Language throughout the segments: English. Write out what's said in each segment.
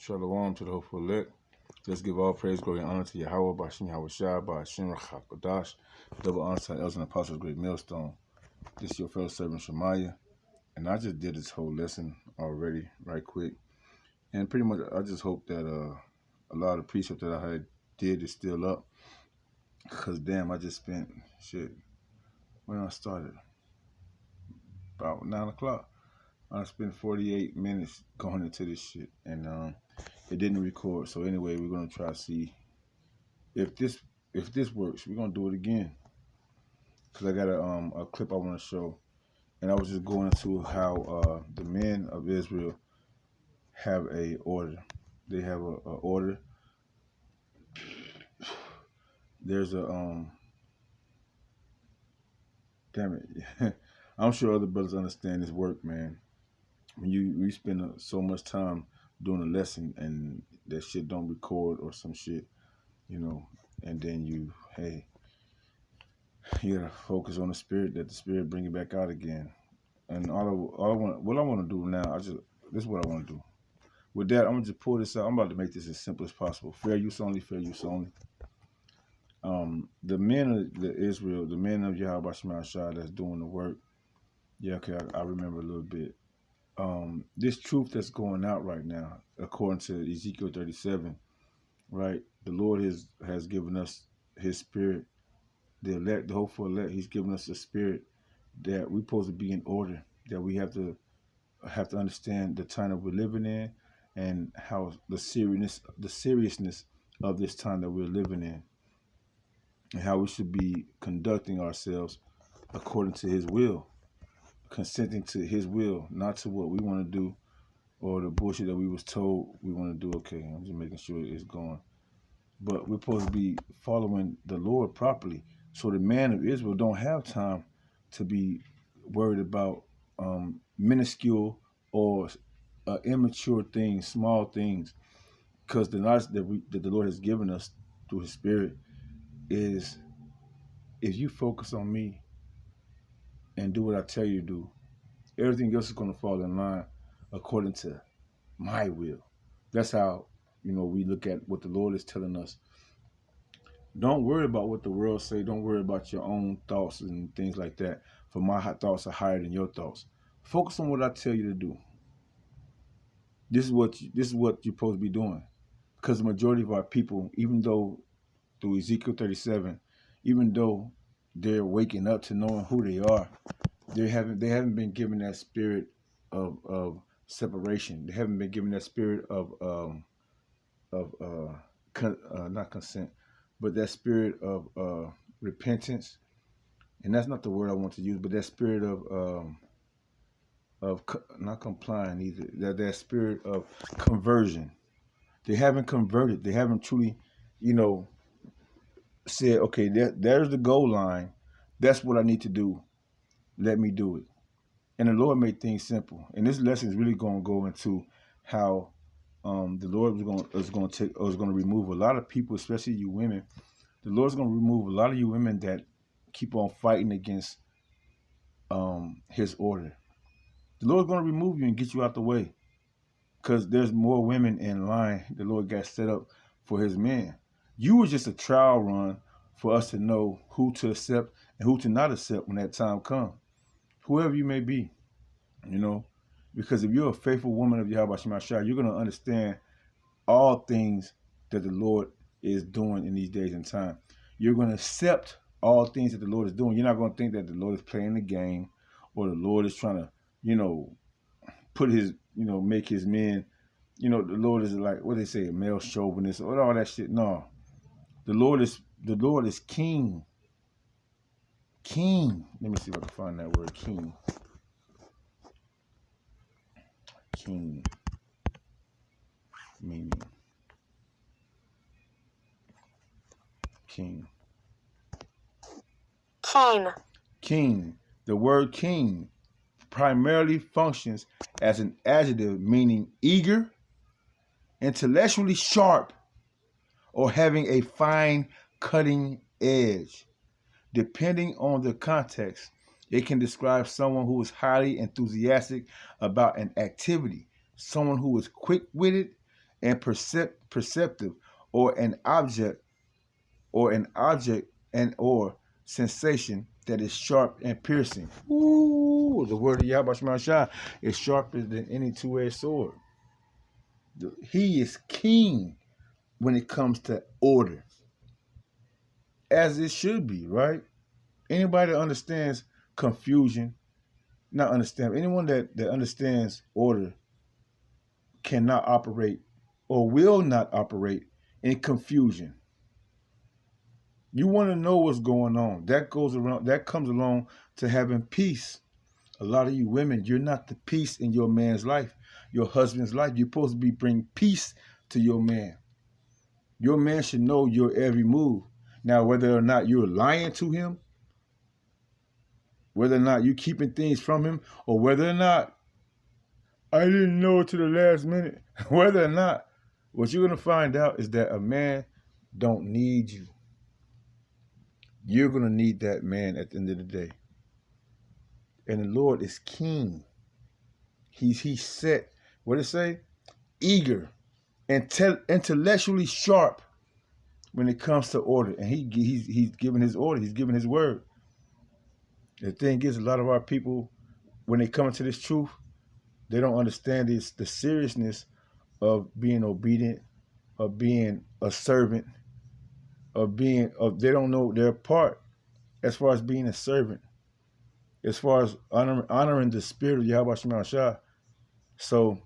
Shalom to the hopeful elect. Let's give all praise, glory, and honor to Yahweh, Bashim Yahweh Shai, Bashim Rachakadash, double honor to the elders and apostles, great millstone. This is your fellow servant Shemaiah, and I just did this whole lesson already, right quick. And pretty much, I just hope that a lot of the precepts that I had did is still up, because damn, I just spent, when I started, about 9 o'clock. I spent 48 minutes going into this shit, and it didn't record. So anyway, we're gonna try to see if this works. We're gonna do it again, because I got a clip I want to show, and I was just going into how the men of Israel have a order. They have a order. There's a damn it. I'm sure other brothers understand this work, man. When you spend so much time doing a lesson and that shit don't record or some shit, and then you gotta focus on the spirit, that the spirit bring it back out again. And what I want to do now, this is what I want to do. With that, I'm gonna just pull this out. I'm about to make this as simple as possible. Fair use only, fair use only. The men of Israel, the men of Yahweh Bashim Shai that's doing the work. Yeah, okay, I remember a little bit. This truth that's going out right now, according to Ezekiel 37, right? The Lord has given us His Spirit, the elect, the hopeful elect. He's given us a spirit that we're supposed to be in order. That we have to understand the time that we're living in, and how the seriousness of this time that we're living in, and how we should be conducting ourselves according to His will, consenting to His will, not to what we want to do or the bullshit that we was told we want to do. Okay, I'm just making sure it's going. But we're supposed to be following the Lord properly. So the man of Israel don't have time to be worried about minuscule or immature things, small things, because the knowledge that the Lord has given us through His Spirit is, if you focus on me and do what I tell you to do, everything else is going to fall in line according to my will. That's how, we look at what the Lord is telling us. Don't worry about what the world say. Don't worry about your own thoughts and things like that. For my thoughts are higher than your thoughts. Focus on what I tell you to do. This is what you're supposed to be doing. Because the majority of our people, even though through Ezekiel 37, even though they're waking up to knowing who they are, they haven't been given that spirit of separation. They haven't been given that spirit of not consent, but that spirit of repentance. And that's not the word I want to use, but that spirit of not complying either. That spirit of conversion. They haven't converted. They haven't truly, said, okay, there's the goal line. That's what I need to do. Let me do it. And the Lord made things simple. And this lesson is really going to go into how the Lord is going to remove a lot of people, especially you women. The Lord's going to remove a lot of you women that keep on fighting against His order. The Lord's going to remove you and get you out the way, because there's more women in line the Lord got set up for His men. You were just a trial run for us to know who to accept and who to not accept when that time comes. Whoever you may be, because if you're a faithful woman of Yahweh Shema Shai, you're going to understand all things that the Lord is doing in these days and time. You're going to accept all things that the Lord is doing. You're not going to think that the Lord is playing the game, or the Lord is trying to, put His, make His men, the Lord is like, what they say, a male chauvinist or all that shit. No, the Lord is king. King. Let me see if I can find that word, king. King. Meaning. King. King. The word king primarily functions as an adjective meaning eager, intellectually sharp, or having a fine cutting edge. Depending on the context, it can describe someone who is highly enthusiastic about an activity, someone who is quick-witted and perceptive, or an object and or sensation that is sharp and piercing. Ooh, the word of Yahweh Shema Shah is sharper than any two-edged sword. He is king when it comes to order, as it should be, right? Anybody that understands confusion, not understand, anyone that understands order cannot operate or will not operate in confusion. You want to know what's going on. That comes along to having peace. A lot of you women, you're not the peace in your man's life, your husband's life. You're supposed to bring peace to your man. Your man should know your every move. Now, whether or not you're lying to him, whether or not you're keeping things from him, or whether or not I didn't know to the last minute, whether or not, what you're going to find out is that a man don't need you. You're going to need that man at the end of the day. And the Lord is king. He's set, what did it say? Eager, intellectually sharp when it comes to order. And he's giving his order. He's giving his word. The thing is, a lot of our people, when they come into this truth, they don't understand the seriousness of being obedient, of being a servant, they don't know their part as far as being a servant, as far as honoring the spirit of Yahweh Shema Shah. So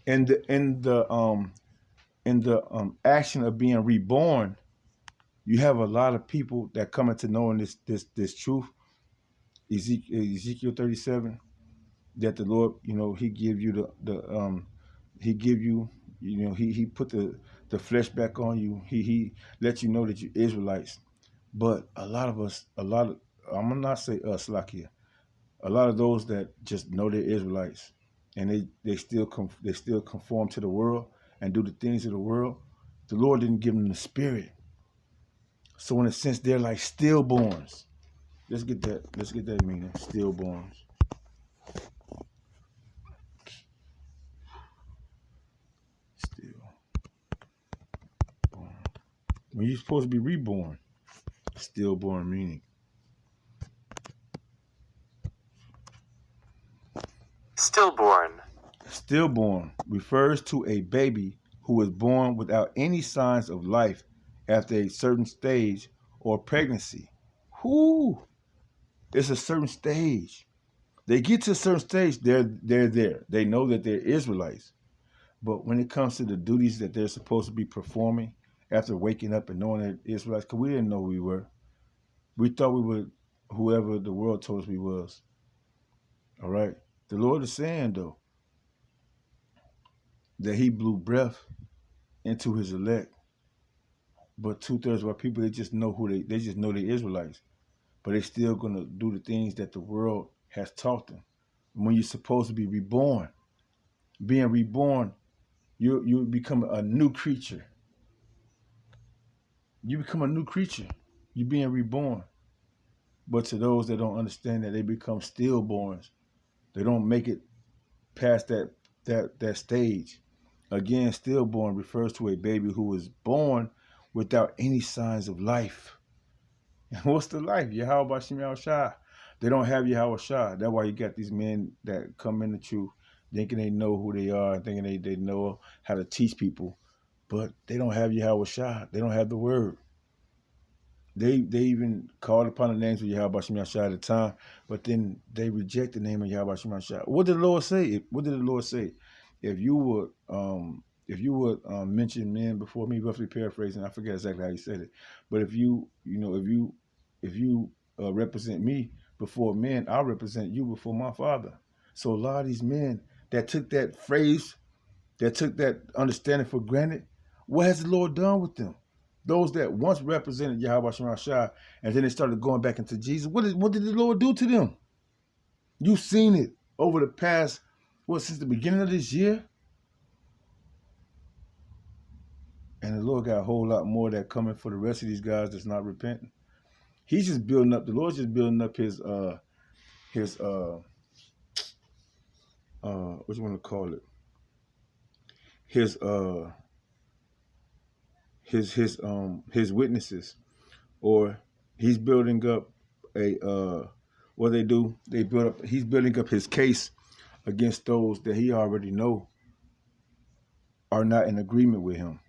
in the action of being reborn, you have a lot of people that come into knowing this truth. Ezekiel 37, that the Lord, he give you he put the flesh back on you. He let you know that you're Israelites. But a lot of us, I'm gonna not say us like here, a lot of those that just know they're Israelites and they still conform to the world and do the things of the world. The Lord didn't give them the spirit. So in a sense, they're like stillborns. Let's get that meaning. Stillborns. Stillborn. When you're supposed to be reborn. Stillborn meaning. Stillborn. Stillborn refers to a baby who is born without any signs of life after a certain stage or pregnancy. Whoo! It's a certain stage. They get to a certain stage, they're there. They know that they're Israelites. But when it comes to the duties that they're supposed to be performing after waking up and knowing that Israelites, because we didn't know who we were. We thought we were whoever the world told us we was. All right? The Lord is saying, though, that he blew breath into his elect. But 2/3 of our people, they just know they just know they're Israelites. But they're still gonna do the things that the world has taught them. When you're supposed to be reborn, being reborn, you become a new creature. You become a new creature. You're being reborn. But to those that don't understand that, they become stillborns. They don't make it past that stage. Again, stillborn refers to a baby who is born without any signs of life. And what's the life? Yahweh Shem Shah. They don't have Yahweh Shah. That's why you got these men that come in the truth, thinking they know who they are, thinking they know how to teach people, but they don't have Yahweh Shah. They don't have the word. They even called upon the names of Yahweh Shem Shah at the time, but then they reject the name of Yahweh Shem Shah. What did the Lord say? What did the Lord say? If you would mention men before me, roughly paraphrasing, I forget exactly how he said it, but if you represent me before men, I'll represent you before my Father. So a lot of these men that took that phrase, that took that understanding for granted, what has the Lord done with them? Those that once represented Yahweh Shem Shah, and then they started going back into Jesus, what did the Lord do to them? You've seen it over the past, since the beginning of this year? And the Lord got a whole lot more that coming for the rest of these guys that's not repenting. He's just building up, the Lord's just building up his what you want to call it? His his witnesses, or he's building up a what they do. They build up. He's building up his case against those that he already know are not in agreement with him.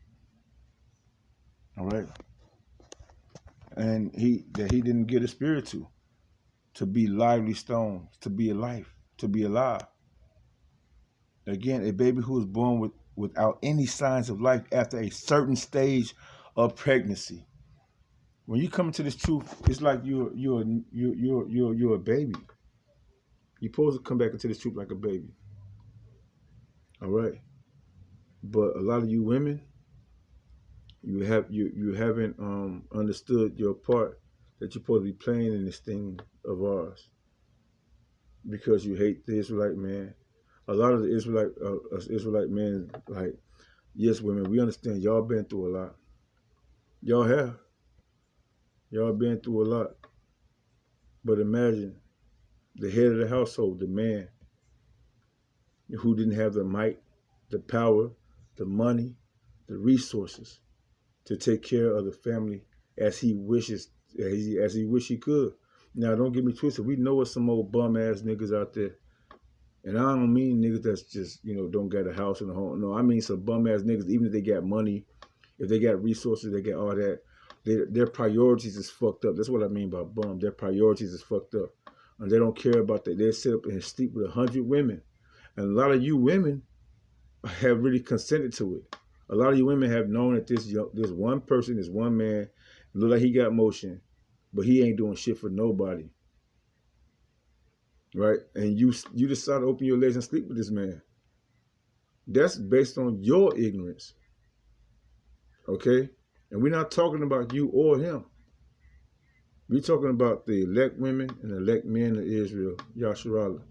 All right, and he didn't get a spirit to be lively stones, to be alive, to be alive. Again, a baby who is born without any signs of life after a certain stage of pregnancy. When you come into this truth, it's like you're a baby. You're supposed to come back into this truth like a baby. All right. But a lot of you women, you haven't understood your part that you're supposed to be playing in this thing of ours, because you hate the Israelite man. A lot of the Israelite men, like, yes, women, we understand y'all been through a lot. Y'all have. Y'all been through a lot. But imagine the head of the household, the man who didn't have the might, the power, the money, the resources to take care of the family as he wishes, as he wish he could. Now, don't get me twisted. We know it's some old bum ass niggas out there, and I don't mean niggas that's just don't got a house and a home. No, I mean some bum ass niggas. Even if they got money, if they got resources, they got all that. Their priorities is fucked up. That's what I mean by bum. Their priorities is fucked up, and they don't care about that. They sit up and sleep with 100 women, and a lot of you women have really consented to it. A lot of you women have known that this one person, this one man, look like he got motion, but he ain't doing shit for nobody, right? And you decide to open your legs and sleep with this man. That's based on your ignorance, okay? And we're not talking about you or him. We're talking about the elect women and elect men of Israel, Yasharallah,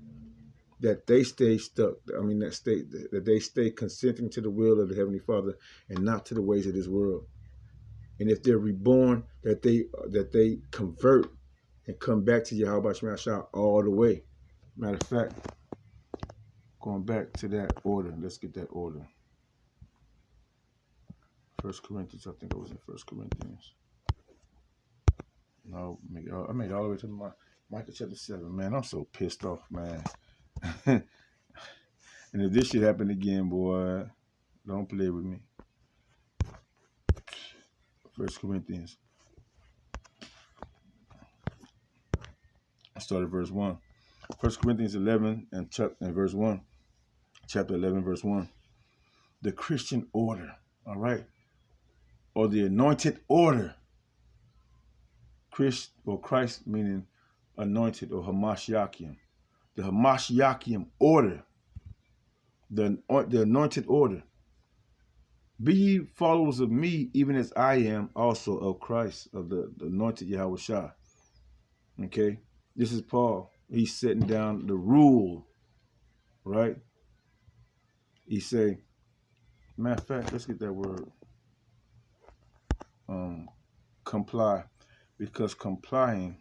that they stay stuck. I mean, that they stay consenting to the will of the Heavenly Father and not to the ways of this world. And if they're reborn, that they convert and come back to Yahweh Shema Shah all the way. Matter of fact, going back to that order, let's get that order. 1 Corinthians, I think I was in 1 Corinthians. No, I made it all the way to Micah chapter 7. Man, I'm so pissed off, man. And if this shit happen again, boy, don't play with me. 1 Corinthians. I started verse 1. 1 Corinthians 11 and verse 1. Chapter 11, verse 1. The Christian order, all right? Or the anointed order. Christ meaning anointed, or Hamashiachim. The Hamashiachim order. The anointed order. Be ye followers of me, even as I am also of Christ, of the anointed Yahweh Shah. Okay? This is Paul. He's setting down the rule, right? He say, matter of fact, let's get that word. Comply. Because complying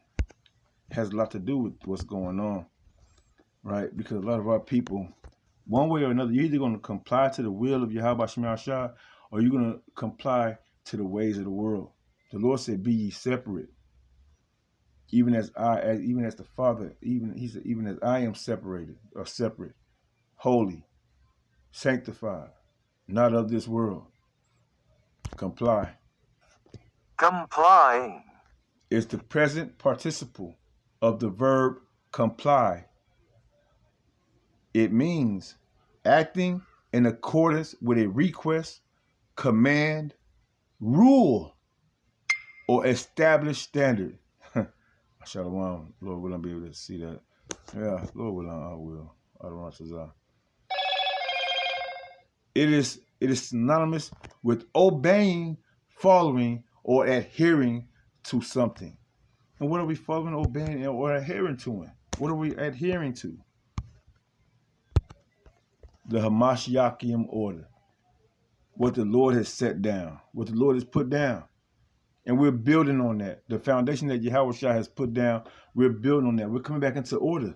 has a lot to do with what's going on, right? Because a lot of our people, one way or another, you're either going to comply to the will of Yahweh Shema Shah, or you're going to comply to the ways of the world. The Lord said, be ye separate. Even as the Father, he said, even as I am separated, or separate, holy, sanctified, not of this world. Comply. Comply. It's the present participle of the verb comply. It means acting in accordance with a request, command, rule, or established standard. Shalom. Lord willing, I'll be able to see that. Yeah, Lord willing, I will. It is synonymous with obeying, following, or adhering to something. And what are we following, obeying, or adhering to? What are we adhering to? The Hamashiachim order. What the Lord has set down. What the Lord has put down. And we're building on that. The foundation that Yahweh Shah has put down, we're building on that. We're coming back into order.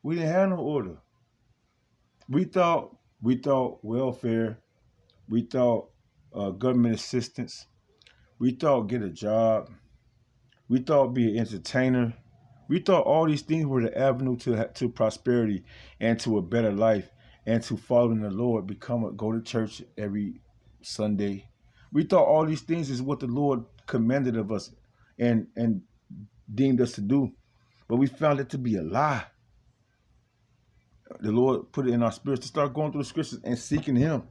We didn't have no order. We thought welfare. We thought government assistance. We thought get a job. We thought be an entertainer. We thought all these things were the avenue to prosperity and to a better life and to following the Lord, go to church every Sunday. We thought all these things is what the Lord commanded of us and deemed us to do. But we found it to be a lie. The Lord put it in our spirits to start going through the scriptures and seeking Him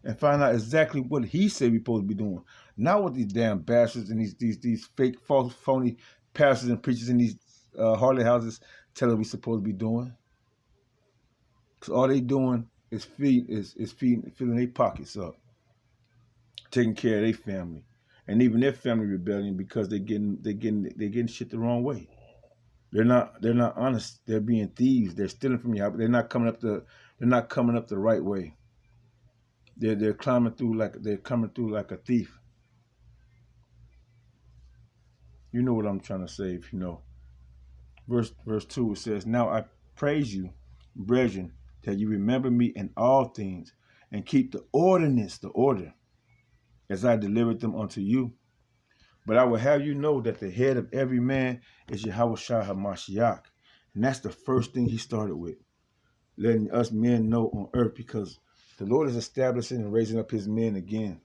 and find out exactly what He said we're supposed to be doing. Not what these damn bastards and these fake, false, phony pastors and preachers in these Harley houses tell us we're supposed to be doing. Because all they doing is filling their pockets up, taking care of their family, and even their family rebelling because they're getting shit the wrong way. They're not honest. They're being thieves. They're stealing from you. They're not coming up the right way. They're coming through like a thief. You know what I'm trying to say, if you know. Verse 2, it says, "Now I praise you, brethren, that you remember me in all things, and keep the order, as I delivered them unto you. But I will have you know that the head of every man is Yahushua HaMashiach." And that's the first thing he started with, letting us men know on earth, because the Lord is establishing and raising up his men again.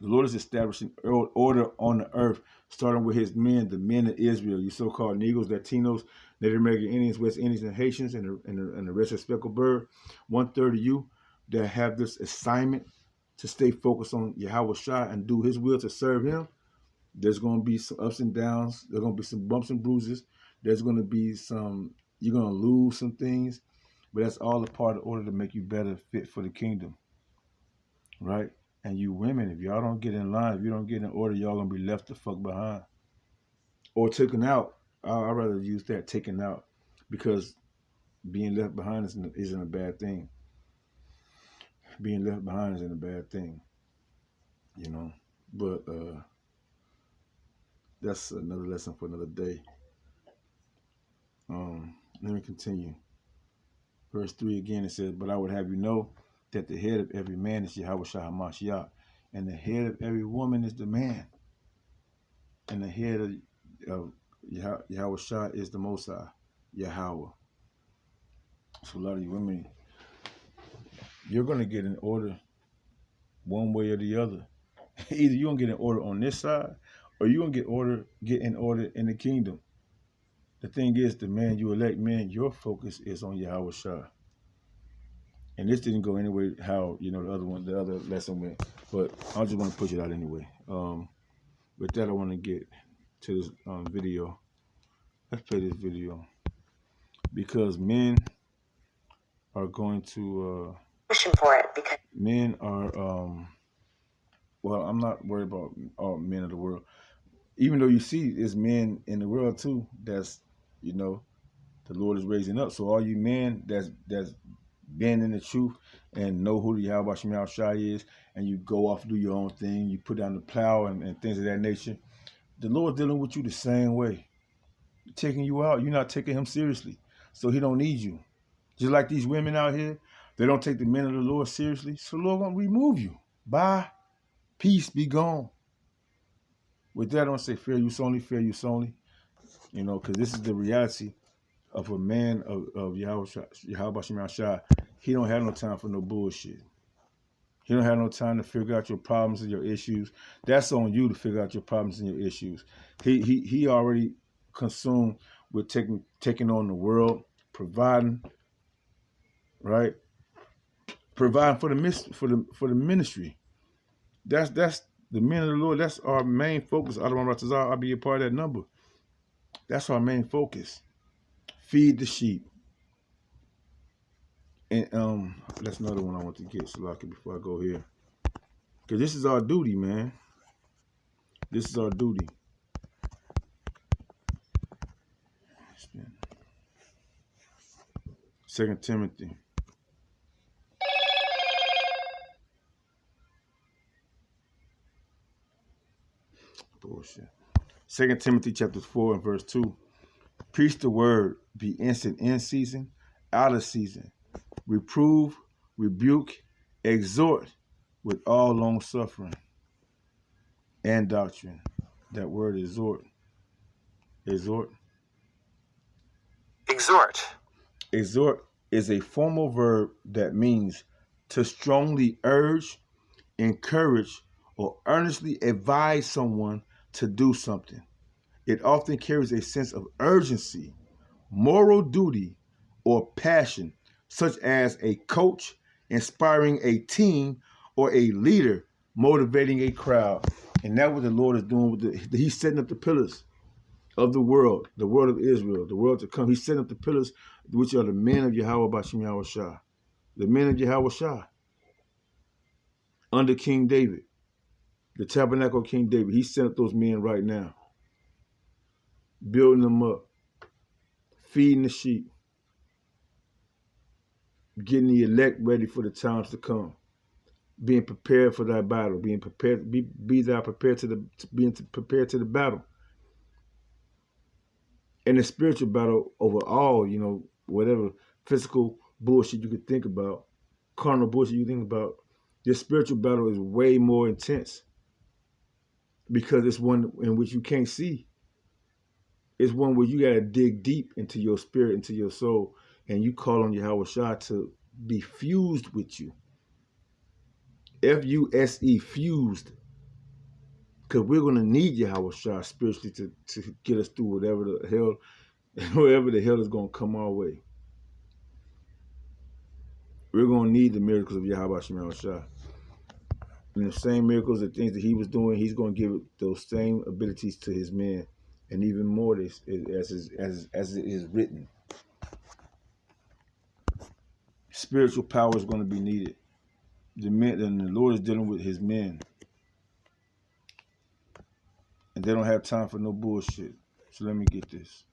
The Lord is establishing order on the earth, starting with his men, the men of Israel, you so-called Negros, Latinos, Native American Indians, West Indians, and Haitians, and the rest of Speckled Bird. 1/3 of you that have this assignment to stay focused on Yahushua and do his will to serve him. There's going to be some ups and downs. There's going to be some bumps and bruises. There's going to be you're going to lose some things, but that's all a part of order to make you better fit for the kingdom, right? And you women, if y'all don't get in line, if you don't get in order, y'all going to be left the fuck behind or taken out. I'd rather use that, taken out, because being left behind isn't a bad thing. Being left behind isn't a bad thing, you know. But that's another lesson for another day. Let me continue. Verse 3 again, it says, "But I would have you know that the head of every man is Yahushua HaMashiach, and the head of every woman is the man, and the head of Yahushua is the Most High, Yahweh." So a lot of you women, you're going to get in order one way or the other. Either you're going to get in order on this side, or you're going to get in order in the kingdom. The thing is, the man you elect, man, your focus is on Yahushua. And this didn't go anyway how, the other lesson went. But I just want to push it out anyway. With that, I want to get to this video. Let's play this video. Because men are going to... pushing for it because... Men are... well, I'm not worried about all men of the world. Even though you see there's men in the world too that's, the Lord is raising up. So all you men that's been in the truth and know who the Yahweh Shai is, and you go off and do your own thing, you put down the plow and things of that nature, the Lord dealing with you the same way. Taking you out, you're not taking him seriously. So he don't need you. Just like these women out here, they don't take the men of the Lord seriously. So the Lord won't remove you. Bye. Peace, be gone. With that, I don't say fair use only, because this is the reality of a man of Yahweh Shai. He don't have no time for no bullshit. He don't have no time to figure out your problems and your issues. That's on you to figure out your problems and your issues. He already consumed with taking on the world, providing, right? Providing for the ministry. That's the men of the Lord. That's our main focus. I'll be a part of that number. That's our main focus. Feed the sheep. And that's another one I want to get, Salaki, before I go here. Because this is our duty, man. This is our duty. 2 Timothy. Bullshit. 2 Timothy chapter 4 and verse 2. "Preach the word, be instant in season, out of season. Reprove, rebuke, exhort with all long suffering and doctrine. That word exhort. Exhort. Exhort. Exhort is a formal verb that means to strongly urge, encourage, or earnestly advise someone to do something. It often carries a sense of urgency, moral duty, or passion, such as a coach inspiring a team or a leader motivating a crowd. And that's what the Lord is doing with He's setting up the pillars of the world of Israel, the world to come. He's setting up the pillars, which are the men of Yahweh Bashim Yahweh Shah. The men of Yahweh Shah under King David, the tabernacle of King David. He sent up those men right now, building them up, feeding the sheep, getting the elect ready for the times to come, being prepared for that battle, being prepared, be thou prepared being prepared to the battle. And the spiritual battle overall, whatever physical bullshit you could think about, carnal bullshit you think about, this spiritual battle is way more intense because it's one in which you can't see. It's one where you got to dig deep into your spirit, into your soul, and you call on Yahweh Shah to be fused with you. F-U-S-E, fused. Because we're going to need Yahweh Shah spiritually to get us through whatever the hell is going to come our way. We're going to need the miracles of Yahweh Shah. And the same miracles, the things that he was doing, he's going to give those same abilities to his men. And even more as it is written. Spiritual power is going to be needed. The men, and the Lord is dealing with his men. And they don't have time for no bullshit. So let me get this.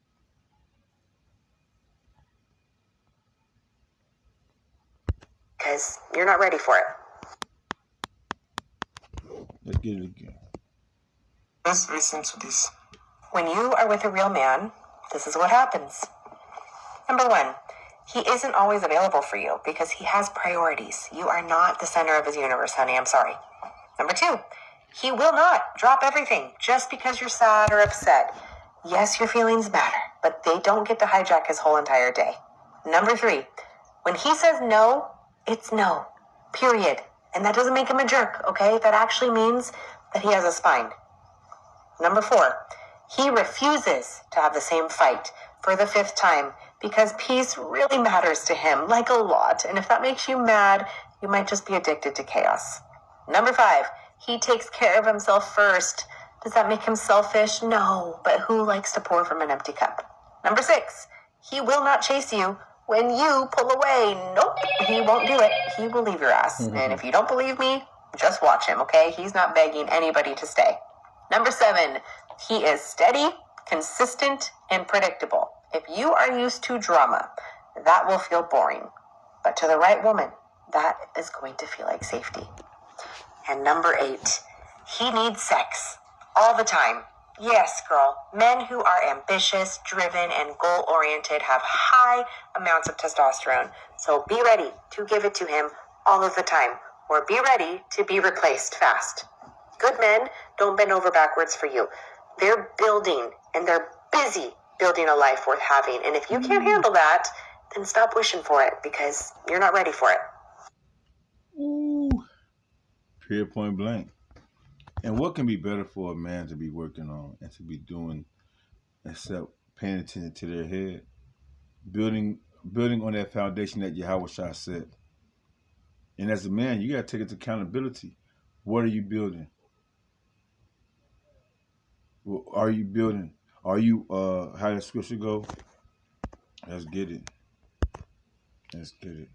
Because you're not ready for it. Let's get it again. Let's listen to this. When you are with a real man, this is what happens. Number one, he isn't always available for you because he has priorities. You are not the center of his universe, honey. I'm sorry. Number two, he will not drop everything just because you're sad or upset. Yes, your feelings matter, but they don't get to hijack his whole entire day. Number three, when he says no, it's no, period. And that doesn't make him a jerk, okay? That actually means that he has a spine. Number four, he refuses to have the same fight for the 5th time because peace really matters to him, like a lot. And if that makes you mad, you might just be addicted to chaos. Number five, he takes care of himself first. Does that make him selfish? No, but who likes to pour from an empty cup? Number six, he will not chase you when you pull away. Nope, he won't do it. He will leave your ass. And if you don't believe me, just watch him, okay? He's not begging anybody to stay. Number seven, he is steady, consistent, and predictable. If you are used to drama, that will feel boring. But to the right woman, that is going to feel like safety. And number eight, he needs sex all the time. Yes, girl, men who are ambitious, driven, and goal-oriented have high amounts of testosterone. So be ready to give it to him all of the time, or be ready to be replaced fast. Good men don't bend over backwards for you. They're building, and they're busy building a life worth having. And if you can't handle that, then stop wishing for it because you're not ready for it. Ooh. Period, point blank. And what can be better for a man to be working on and to be doing except paying attention to their head? Building on that foundation that Yahweh Shah said. And as a man, you got to take it to accountability. What are you building? Are you building? Are you, how the scripture go? Let's get it. Let's get it.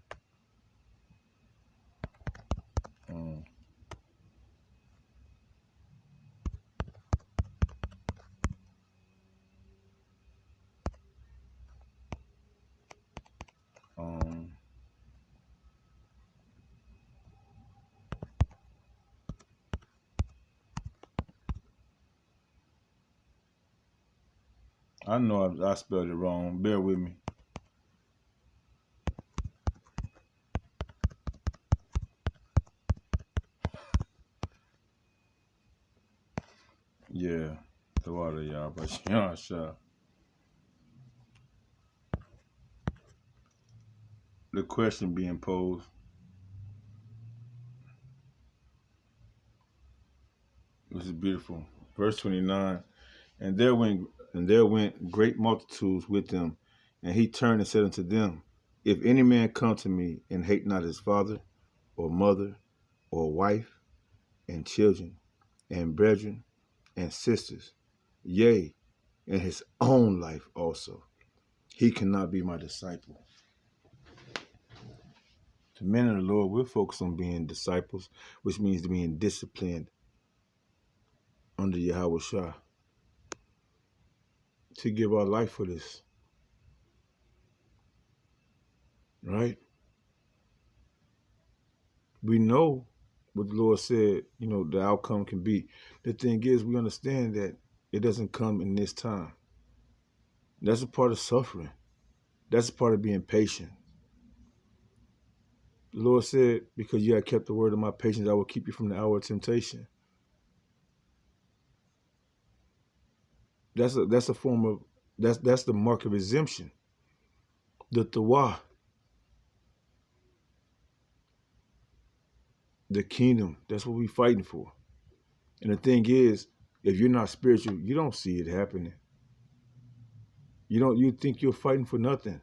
I know I spelled it wrong. Bear with me. Yeah. The water, y'all, but yeah, sure. The question being posed, which is beautiful. Verse 29. And there went great multitudes with them, and he turned and said unto them, If any man come to me and hate not his father, or mother, or wife, and children, and brethren, and sisters, yea, and his own life also, he cannot be my disciple. The men of the Lord, we're focused on being disciples, which means being disciplined under Yahweh Shah, to give our life for this, right? We know what the Lord said, the outcome can be. The thing is, we understand that it doesn't come in this time. That's a part of suffering. That's a part of being patient. The Lord said, because you have kept the word of my patience, I will keep you from the hour of temptation. That's a form of, that's the mark of exemption. The tawah, the kingdom, that's what we're fighting for. And the thing is, if you're not spiritual, you don't see it happening. You think you're fighting for nothing.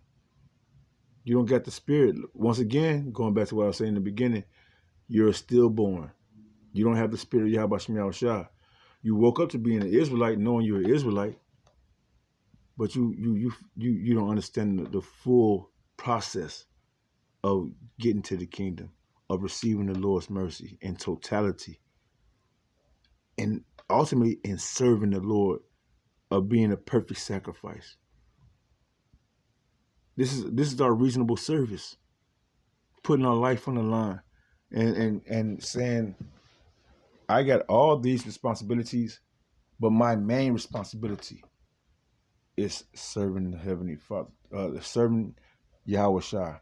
You don't got the spirit. Once again, going back to what I was saying in the beginning, you're stillborn. You don't have the spirit of Yahweh Shemiah Shah. You woke up to being an Israelite, knowing you're an Israelite, but you don't understand the full process of getting to the kingdom, of receiving the Lord's mercy in totality, and ultimately in serving the Lord, of being a perfect sacrifice. This is our reasonable service, putting our life on the line, and saying, I got all these responsibilities, but my main responsibility is serving the Heavenly Father, serving Yahweh Shai,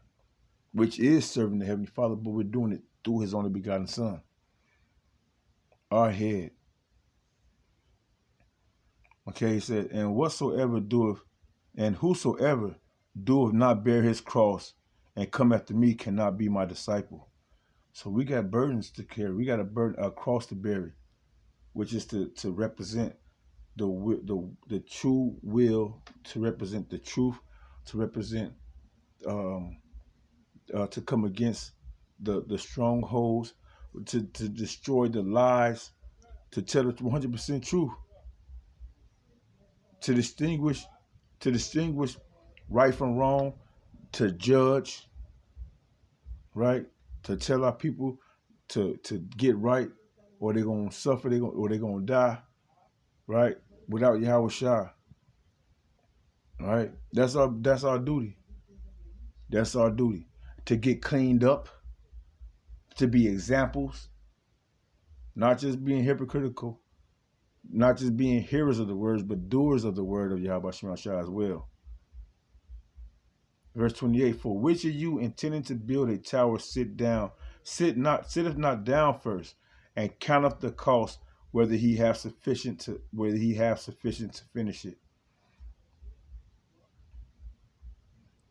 which is serving the Heavenly Father, but we're doing it through His only begotten Son, our head. Okay, he said, and whosoever doeth not bear his cross and come after me cannot be my disciple. So we got burdens to carry. We got a cross to bear, which is to represent the true will, to represent the truth, to represent to come against the strongholds, to destroy the lies, to tell the 100% truth, to distinguish right from wrong, to judge, right, to tell our people to get right, or they're gonna suffer, or they're gonna die, right, without Yahweh Shah. Right? That's our duty. That's our duty. To get cleaned up, to be examples, not just being hypocritical, not just being hearers of the words, but doers of the word of Yahweh Shema Shah as well. Verse 28, for which of you intending to build a tower sitteth not down first, and counteth the cost, whether he have sufficient to finish it.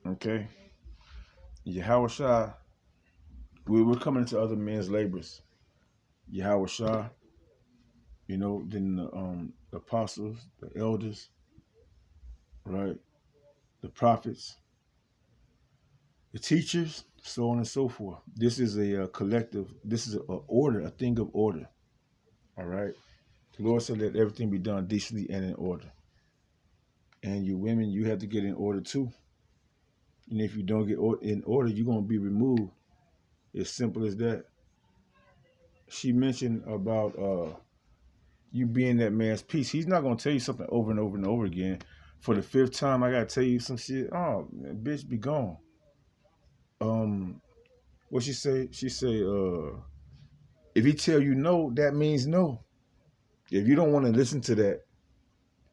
Okay? Yahweh Shah, we're coming into other men's labors. Yahweh Shah, then the apostles, the elders, right? The prophets, the teachers, so on and so forth. This is a collective, this is a order, a thing of order, all right? The Lord said let everything be done decently and in order. And you women, you have to get in order too. And if you don't get in order, you're going to be removed. As simple as that. She mentioned about you being that man's peace. He's not going to tell you something over and over and over again. For the fifth time, I got to tell you some shit. Oh, man, bitch, be gone. What she say? She say, if he tell you no, that means no. If you don't want to listen to that,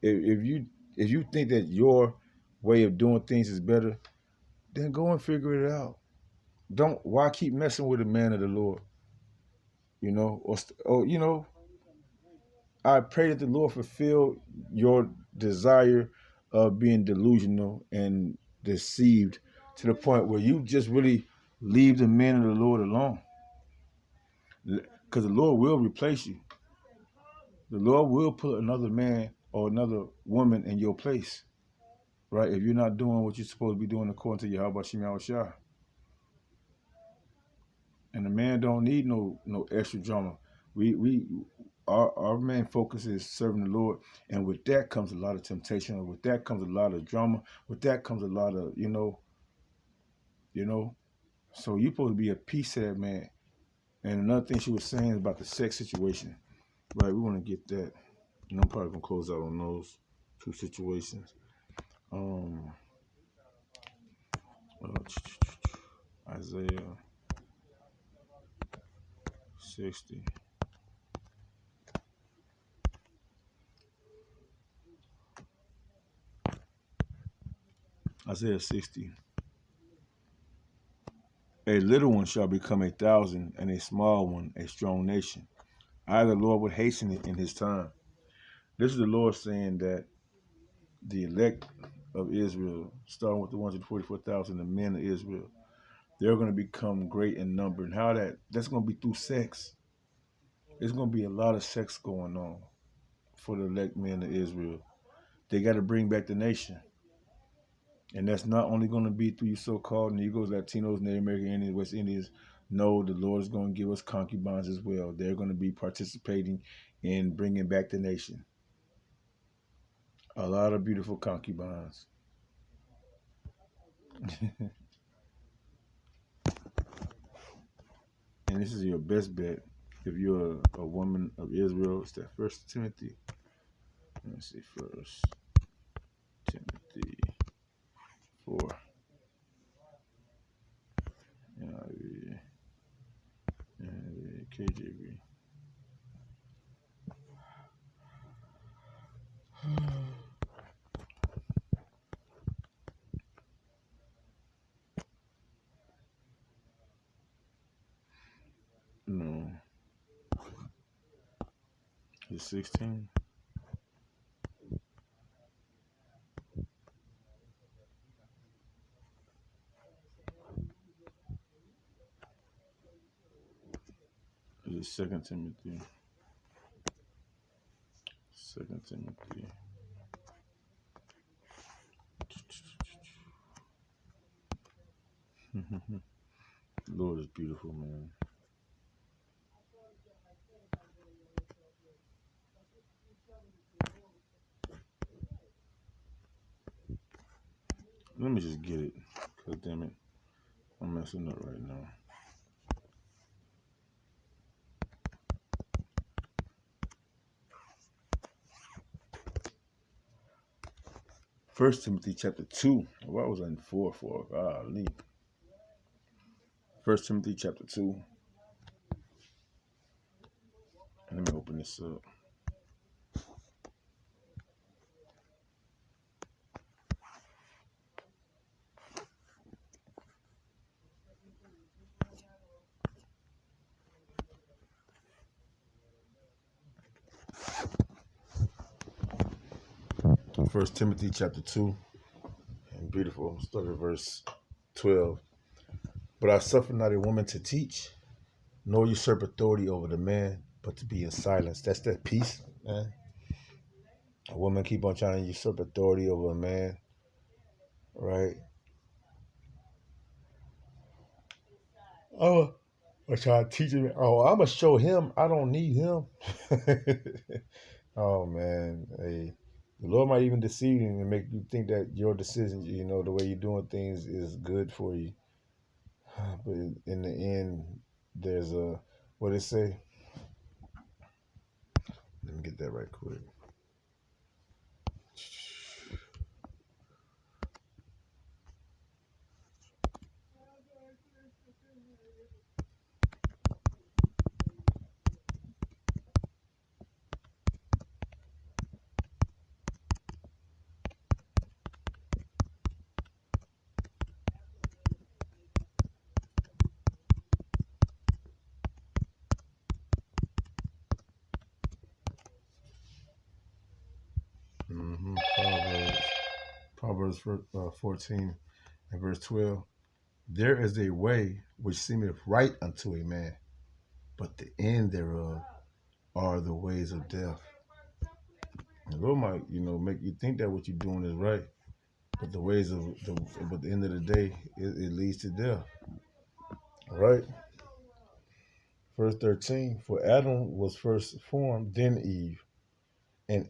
if you think that your way of doing things is better, then go and figure it out. Why keep messing with a man of the Lord? Or I pray that the Lord fulfill your desire of being delusional and deceived to the point where you just really leave the men of the Lord alone. Because the Lord will replace you. The Lord will put another man or another woman in your place, right? If you're not doing what you're supposed to be doing according to Yahweh Shem Yahushua. And the man don't need no extra drama. Our main focus is serving the Lord, and with that comes a lot of temptation. With that comes a lot of drama. With that comes a lot of So you're supposed to be a piece of that man. And another thing she was saying is about the sex situation, right? We want to get that. And I'm probably gonna close out on those two situations. Isaiah 60. Isaiah 60. A little one shall become 1,000, and a small one a strong nation. I, the Lord, would hasten it in his time. This is the Lord saying that the elect of Israel, starting with the 144,000, the men of Israel, they're going to become great in number. And how that's going to be through sex. There's going to be a lot of sex going on for the elect men of Israel. They got to bring back the nation. And that's not only going to be through you so-called Negroes, Latinos, Native American Indians, West Indians. No, the Lord is going to give us concubines as well. They're going to be participating in bringing back the nation. A lot of beautiful concubines. And this is your best bet if you're a woman of Israel. It's that First Timothy. Let me see, First Timothy 4. NIV, KJV. No. It's 16. It's 2 Timothy. 2 Timothy. Lord is beautiful, man. Let me just get it. Cause damn it, I'm messing up right now. First Timothy chapter 2. Why was I in 4 for? Golly. First Timothy chapter 2. And let me open this up. First Timothy chapter 2. And beautiful. Start at verse 12. But I suffer not a woman to teach, nor usurp authority over the man, but to be in silence. That's that peace, man. A woman keep on trying to usurp authority over a man, right? Oh, I try to teach him. Oh, I'm gonna show him I don't need him. Oh man, hey, the Lord might even deceive you and make you think that your decisions, the way you're doing things is good for you. But in the end, there's what it say? Let me get that right quick. Proverbs 14 and verse 12. There is a way which seemeth right unto a man, but the end thereof are the ways of death. And the Lord might, make you think that what you're doing is right, but but the end of the day, it leads to death. All right. Verse 13. For Adam was first formed, then Eve, and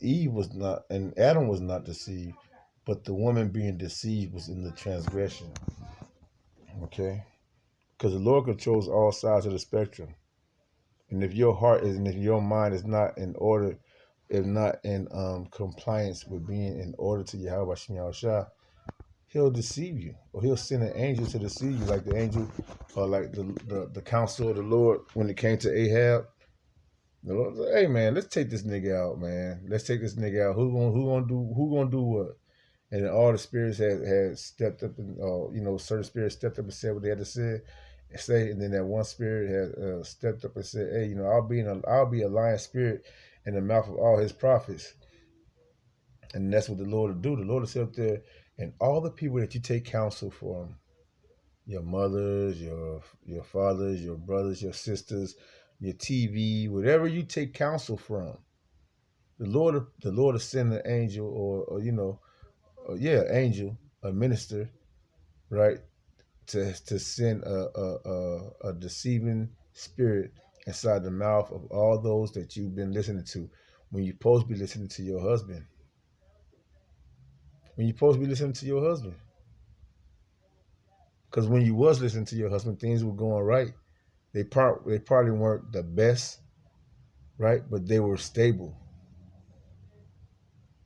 Adam was not deceived, but the woman being deceived was in the transgression. Okay, because the Lord controls all sides of the spectrum, and if your heart is, and if your mind is not in order, if not in compliance with being in order to Yahweh Shem Yahushua, He'll deceive you, or He'll send an angel to deceive you, like the angel, or like the counsel of the Lord when it came to Ahab. The Lord said, "Hey man, let's take this nigga out, man. Let's take this nigga out. Who gonna do what?" And then all the spirits had stepped up, and certain spirits stepped up and said what they had to say, and then that one spirit had stepped up and said, "Hey, I'll be a lion spirit in the mouth of all his prophets." And that's what the Lord will do. The Lord will sit up there, and all the people that you take counsel from, your mothers, your fathers, your brothers, your sisters, your TV, whatever you take counsel from, the Lord will send an angel, angel, a minister, right, to send a deceiving spirit inside the mouth of all those that you've been listening to, when you're supposed to be listening to your husband. Because when you was listening to your husband, things were going right. They probably weren't the best, right? But they were stable,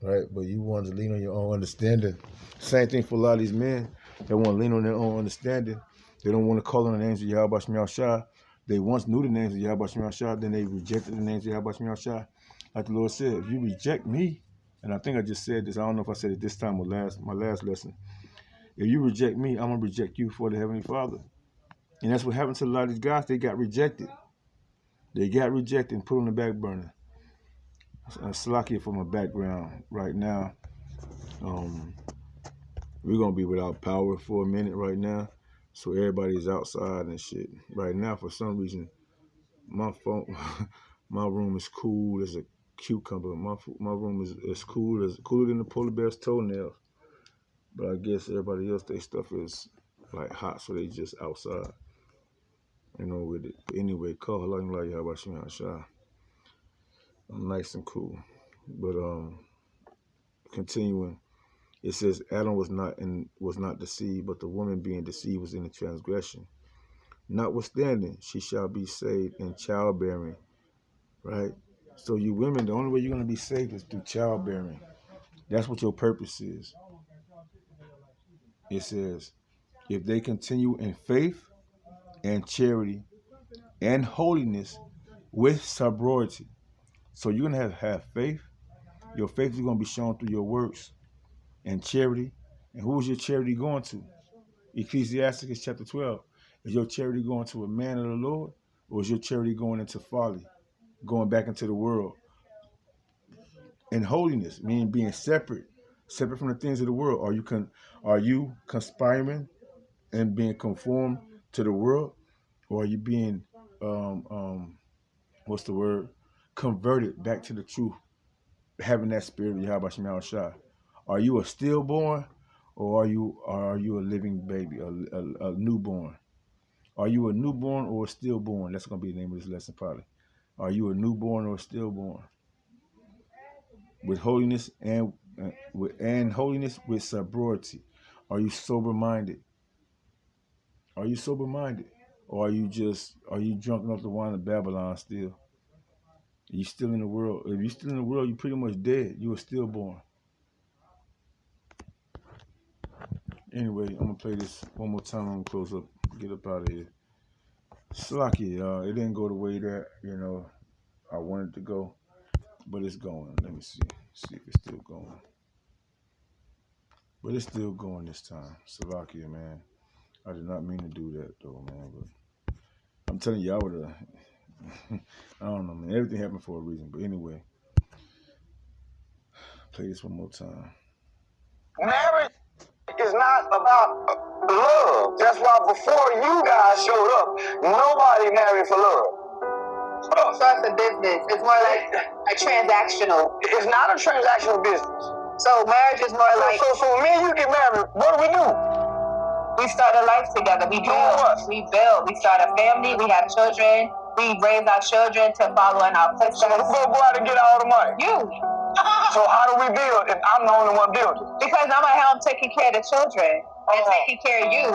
right? But you wanted to lean on your own understanding. Same thing for a lot of these men. They want to lean on their own understanding. They don't want to call on the names of Yahweh Shem Yahushua. They once knew the names of Yahweh Shem Yahushua, then they rejected the names of Yahweh Shem Yahushua. Like the Lord said, if you reject me, and I think I just said this, I don't know if I said it this time or my last lesson. If you reject me, I'm going to reject you for the Heavenly Father. And that's what happened to a lot of these guys. They got rejected. They got rejected and put on the back burner. Salakia for my background right now. We're going to be without power for a minute right now. So everybody's outside and shit. Right now, for some reason, my phone, my room is cool as a cucumber. My room is cooler than the polar bear's toenails. But I guess everybody else, their stuff is like hot, so they just outside. With it. But anyway, call Halang Lai Yahweh Shah. I'm nice and cool. But continuing, it says Adam was not deceived, but the woman being deceived was in the transgression. Notwithstanding, she shall be saved in childbearing. Right? So you women, the only way you're going to be saved is through childbearing. That's what your purpose is. It says, if they continue in faith and charity and holiness with sobriety. So you're going to have faith. Your faith is going to be shown through your works and charity. And who is your charity going to? Ecclesiasticus chapter 12. Is your charity going to a man of the Lord, or is your charity going into folly, going back into the world? And holiness, meaning being separate from the things of the world. Are you conspiring and being conformed to the world, or are you being converted back to the truth, having that spirit of Yahweh Shem Yahushua? Are you a stillborn, or are you a living baby, a newborn? Are you a newborn or a stillborn? That's going to be the name of this lesson probably. Are you a newborn or a stillborn? With holiness and holiness with sobriety. Are you sober minded? Or are you drunk off the wine of Babylon still? Are you still in the world? If you're still in the world, you're pretty much dead. You were stillborn. Anyway, I'm gonna play this one more time. I'm gonna close up, get up out of here. Slacky, y'all. It didn't go the way that I wanted to go, but it's going. Let me see if it's still going. But it's still going this time. Slovakia, man. I did not mean to do that though, man. But I'm telling you, I would have. I don't know, man. Everything happened for a reason. But anyway, Play this one more time. Marriage is not about love. That's why before you guys showed up, nobody married for love. So it's a business. It's more like a transactional. It's not a transactional business. So marriage is more like So when me and you get married, what do? we start a life together. We build. We build. We start a family. We have children. We raise our children to follow in our footsteps. So who's gonna go out and get all the money? You. So how do we build if I'm the only one building? Because I'm at home taking care of the children and taking care of you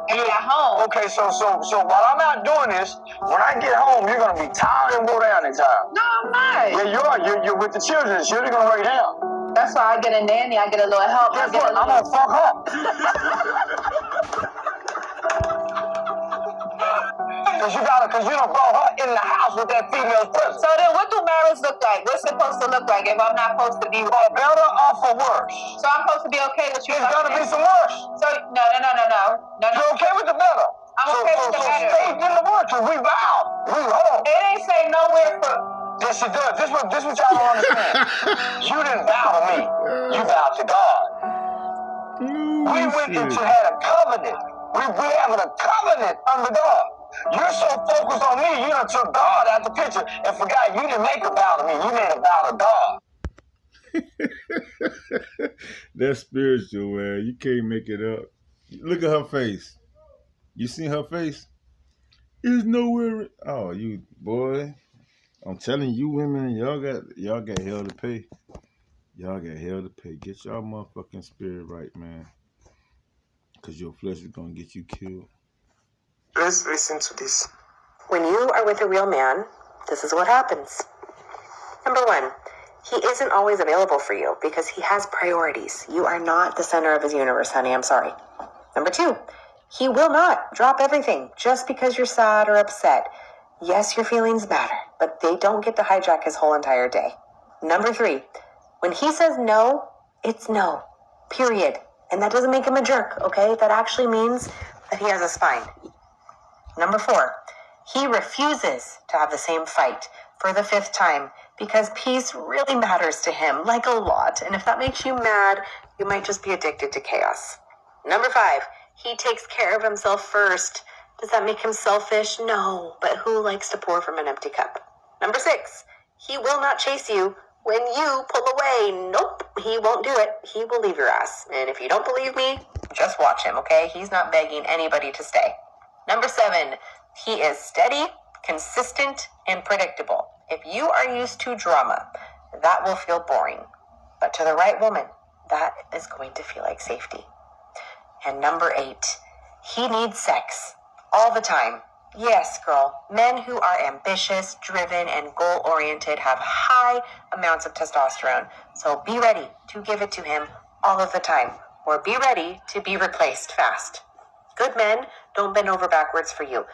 and at home. Okay, so while I'm out doing this, when I get home, you're gonna be tired and go down in time. No, I'm not. Yeah, you are. You're with the children. The children gonna lay down. That's why I get a nanny. I get a little help. Guess what? I'm gonna fuck her. Cause you done brought her in the house with that female presence. So then what do marriage look like? What's it supposed to look like if I'm not supposed to be for better or for worse? So I'm supposed to be okay with you. There's gonna be some worse. So no. You're okay with the better. I'm okay with the better. So stay in the work, cause we vowed. We hold. It ain't say nowhere for. Yes, it does. This what y'all don't understand. You didn't vow to me. You vowed to God. We went into had a covenant. We having a covenant under God. You're so focused on me, you done took God out the picture and forgot you didn't make a vow to me. You made a vow to God. That's spiritual, man. You can't make it up. Look at her face. You seen her face? There's nowhere. Oh, you boy. I'm telling you, women, y'all got hell to pay. Y'all got hell to pay. Get y'all motherfucking spirit right, man. Cause your flesh is gonna get you killed. Let's listen to this. When you are with a real man, this is what happens. Number one, he isn't always available for you because he has priorities. You are not the center of his universe, honey. I'm sorry. Number two, he will not drop everything just because you're sad or upset. Yes, your feelings matter, but they don't get to hijack his whole entire day. Number three, when he says no, it's no. Period. And that doesn't make him a jerk, okay? That actually means that he has a spine. Number four, he refuses to have the same fight for the fifth time because peace really matters to him, like a lot. And if that makes you mad, you might just be addicted to chaos. Number five, he takes care of himself first. Does that make him selfish? No, but who likes to pour from an empty cup? Number six, he will not chase you when you pull away. Nope, he won't do it. He will leave your ass. And if you don't believe me, just watch him, okay? He's not begging anybody to stay. Number seven, he is steady, consistent, and predictable. If you are used to drama, that will feel boring. But to the right woman, that is going to feel like safety. And number eight, he needs sex all the time. Yes, girl, men who are ambitious, driven, and goal-oriented have high amounts of testosterone. So be ready to give it to him all of the time, or be ready to be replaced fast. Good men don't bend over backwards for you.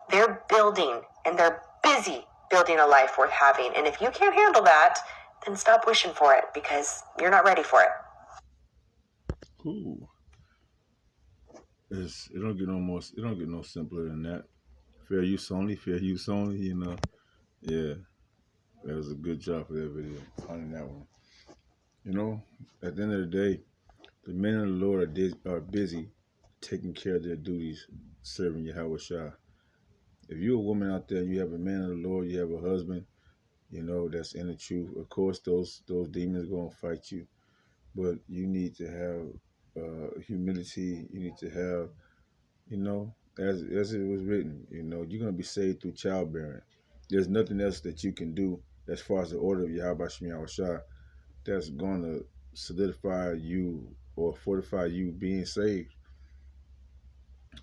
They're building, and they're busy building a life worth having. And if you can't handle that, then stop wishing for it because you're not ready for it. Ooh. It don't get no simpler than that. Fair use only, you know. Yeah. That was a good job for that video. Finding that one. You know, at the end of the day, the men of the Lord are busy taking care of their duties, serving Yahweh Shah. If you're a woman out there and you have a man of the Lord, you have a husband, you know, that's in the truth, of course those demons are going to fight you. But you need to have humility. You need to have, you know, as it was written, you know, you're going to be saved through childbearing. There's nothing else that you can do as far as the order of Yahweh Shah that's going to solidify you or fortify you being saved.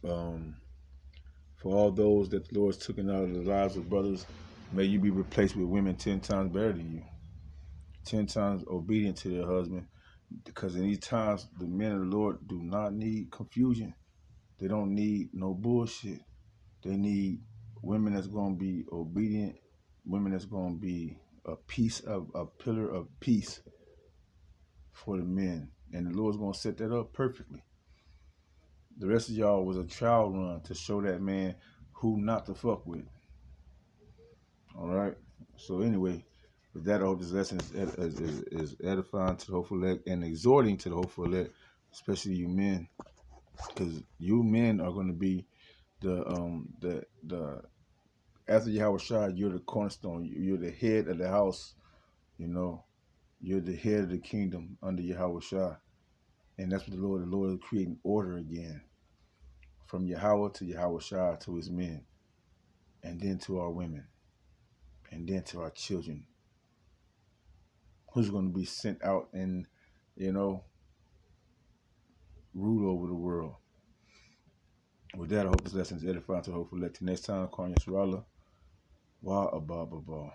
For all those that the Lord's taken out of the lives of brothers, may you be replaced with women 10 times better than you, 10 times obedient to their husband. Because in these times, the men of the Lord do not need confusion. They don't need no bullshit. They need women that's going to be obedient, women that's going to be a pillar of peace for the men. And the Lord's going to set that up perfectly. The rest of y'all was a trial run to show that man who not to fuck with. All right? So anyway, With that, I hope this lesson is edifying to the hopeful elect and exhorting to the hopeful elect, especially you men, because you men are going to be the after Yahweh Shai, you're the cornerstone. You're the head of the house. You know, you're the head of the kingdom under Yahweh Shai, and that's what the Lord is creating order again, from Yahweh to Yahweh Shai to His men, and then to our women, and then to our children, who's going to be sent out and, you know, rule over the world. With that, I hope this lesson is edifying to hopefully let the next time, Kanye Sarala. Wa Abba Baba.